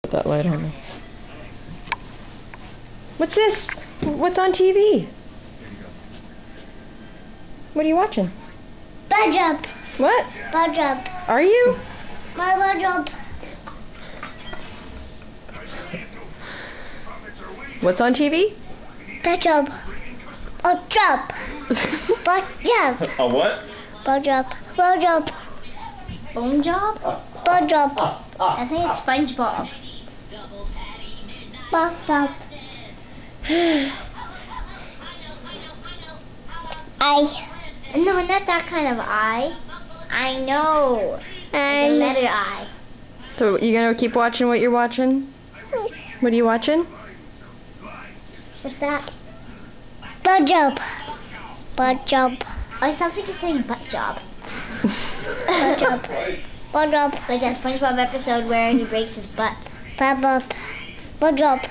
Put that light on. What's this? What's on TV? What are you watching? SpongeBob. What? SpongeBob. Are you? My SpongeBob. What's on TV? SpongeBob. Oh, jump. SpongeBob. A what? SpongeBob. SpongeBob. Bone job? SpongeBob. I think it's SpongeBob. SpongeBob. No, not that kind of eye. I know. Like a letter eye. So you gonna keep watching what you're watching? What are you watching? What's that? SpongeBob. SpongeBob. Oh, it sounds like you're saying butt job. SpongeBob. SpongeBob. Like that SpongeBob episode where he breaks his butt. SpongeBob. SpongeBob.